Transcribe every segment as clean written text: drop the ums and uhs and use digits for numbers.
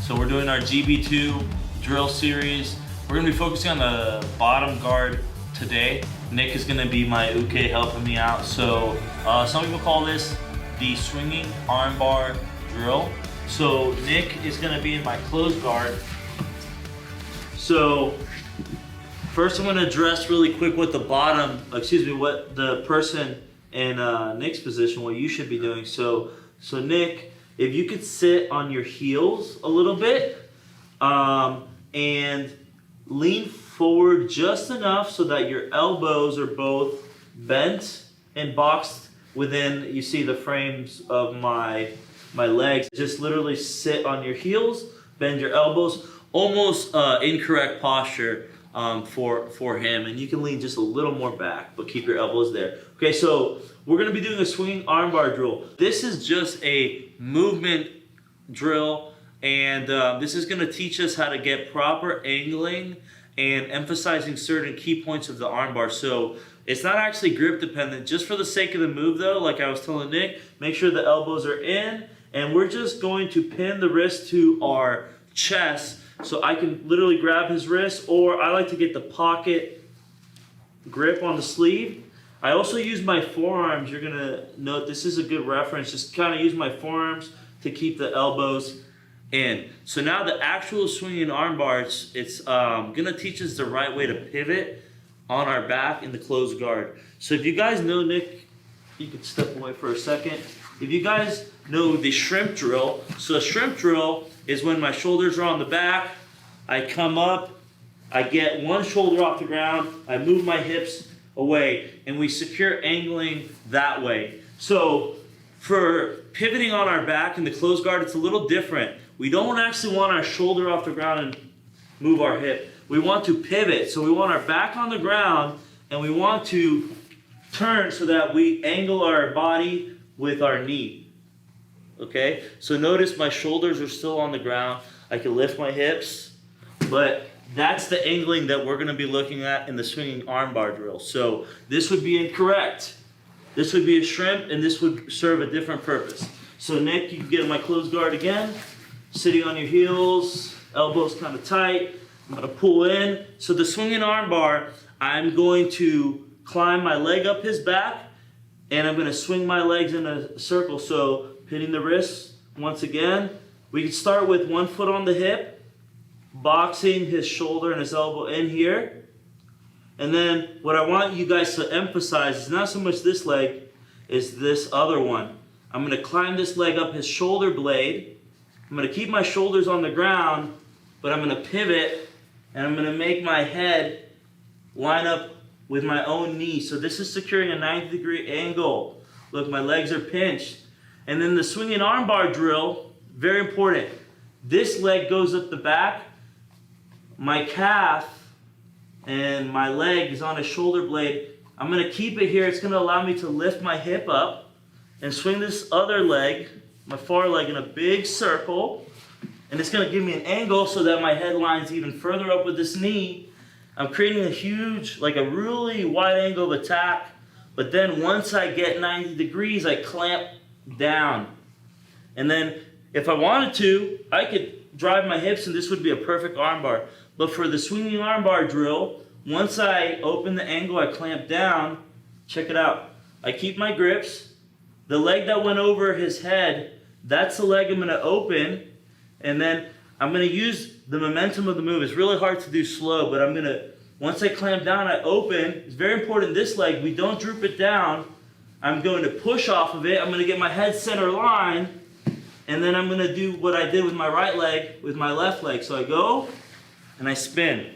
So we're doing our GB2 drill series. We're gonna be focusing on the bottom guard today. Nick is gonna be my uke helping me out. So some people call this the swinging armbar drill. So Nick is gonna be in my closed guard. So first I'm gonna address really quick what the what the person in Nick's position, what you should be doing. So Nick, if you could sit on your heels a little bit and lean forward just enough so that your elbows are both bent and boxed within, you see the frames of my legs. Just literally sit on your heels, bend your elbows, almost incorrect posture for him, and you can lean just a little more back, but keep your elbows there. Okay, so we're gonna be doing a swinging armbar drill. This is just a movement drill, and this is gonna teach us how to get proper angling and emphasizing certain key points of the armbar. So it's not actually grip dependent, just for the sake of the move though, like I was telling Nick, make sure the elbows are in, and we're just going to pin the wrist to our chest. So I can literally grab his wrist, or I like to get the pocket grip on the sleeve. I also use my forearms. You're gonna note this is a good reference. Just kind of use my forearms to keep the elbows in. So now the actual swinging arm bars, it's gonna teach us the right way to pivot on our back in the closed guard. So if you guys know, Nick, you could step away for a second. If you guys know the shrimp drill, so a shrimp drill is when my shoulders are on the back, I come up, I get one shoulder off the ground, I move my hips away, and we secure angling that way. So for pivoting on our back in the closed guard, it's a little different. We don't actually want our shoulder off the ground and move our hip. We want to pivot, so we want our back on the ground, and we want to turn so that we angle our body with our knee. Okay, so notice my shoulders are still on the ground. I can lift my hips, but that's the angling that we're gonna be looking at in the swinging armbar drill. So this would be incorrect. This would be a shrimp, and this would serve a different purpose. So Nick, you can get in my closed guard again, sitting on your heels, elbows kind of tight. I'm gonna pull in. So the swinging armbar, I'm going to climb my leg up his back, and I'm gonna swing my legs in a circle. So pinning the wrists once again. We can start with one foot on the hip, boxing his shoulder and his elbow in here. And then what I want you guys to emphasize is not so much this leg, is this other one. I'm gonna climb this leg up his shoulder blade. I'm gonna keep my shoulders on the ground, but I'm gonna pivot, and I'm gonna make my head line up with my own knee. So this is securing a 90-degree angle. Look, my legs are pinched. And then the swinging armbar drill, very important. This leg goes up the back. My calf and my leg is on a shoulder blade. I'm gonna keep it here. It's gonna allow me to lift my hip up and swing this other leg, my far leg, in a big circle. And it's gonna give me an angle so that my head lines even further up with this knee. I'm creating a huge, like a really wide angle of attack. But then once I get 90 degrees, I clamp down. And then if I wanted to, I could drive my hips, and this would be a perfect armbar. But for the swinging armbar drill, once I open the angle, I clamp down. Check it out. I keep my grips. The leg that went over his head, that's the leg I'm going to open. And then I'm going to use the momentum of the move. It's really hard to do slow, but I'm going to, once I clamp down, I open. It's very important this leg, we don't droop it down. I'm going to push off of it. I'm going to get my head center line, and then I'm going to do what I did with my right leg with my left leg. So I go and I spin.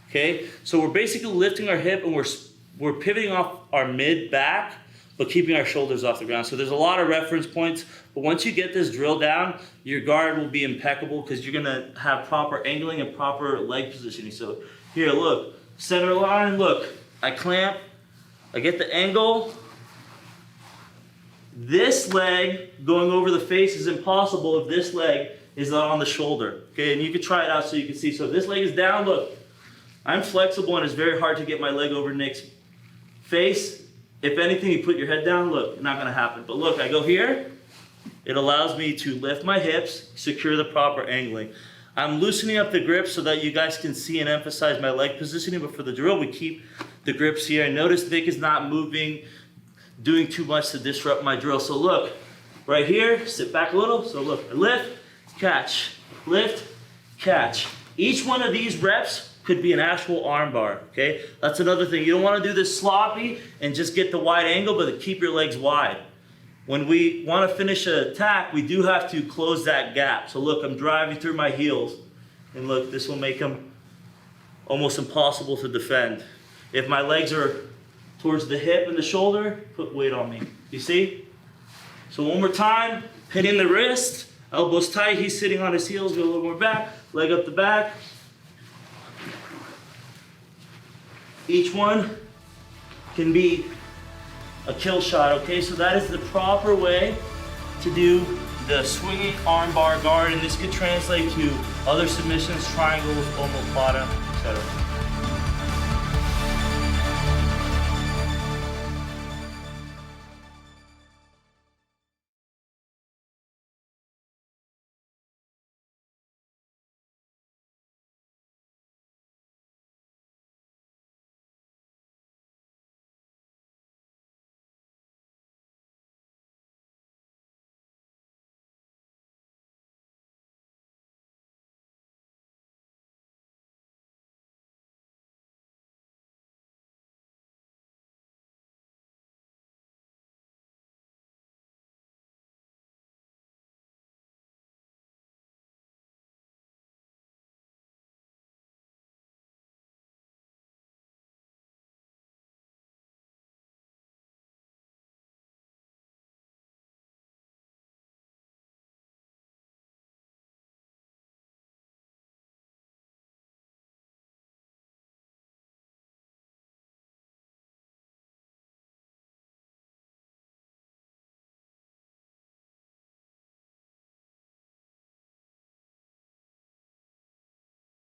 Okay? So we're basically lifting our hip, and we're pivoting off our mid back, but keeping our shoulders off the ground. So there's a lot of reference points, but once you get this drill down, your guard will be impeccable because you're going to have proper angling and proper leg positioning. So here, look, center line, look, I clamp, I get the angle. This leg going over the face is impossible if this leg is not on the shoulder. Okay, and you can try it out so you can see. So if this leg is down, look, I'm flexible, and it's very hard to get my leg over Nick's face. If anything, you put your head down, look, not gonna happen. But look, I go here, It allows me to lift my hips, secure the proper angling. I'm loosening up the grip so that you guys can see and emphasize my leg positioning, but for the drill, we keep the grips here. And notice Nick is not moving, doing too much to disrupt my drill. So look, right here, sit back a little. So look, lift, catch, lift, catch. Each one of these reps could be an actual arm bar, okay? That's another thing. You don't want to do this sloppy and just get the wide angle, but keep your legs wide. When we want to finish an attack, we do have to close that gap. So look, I'm driving through my heels. And look, this will make them almost impossible to defend. If my legs are towards the hip and the shoulder, put weight on me. You see? So one more time, hitting the wrist, elbows tight, he's sitting on his heels, go a little more back, leg up the back. Each one can be a kill shot, okay? So that is the proper way to do the swinging arm bar guard, and this could translate to other submissions, triangles, omoplata, etc.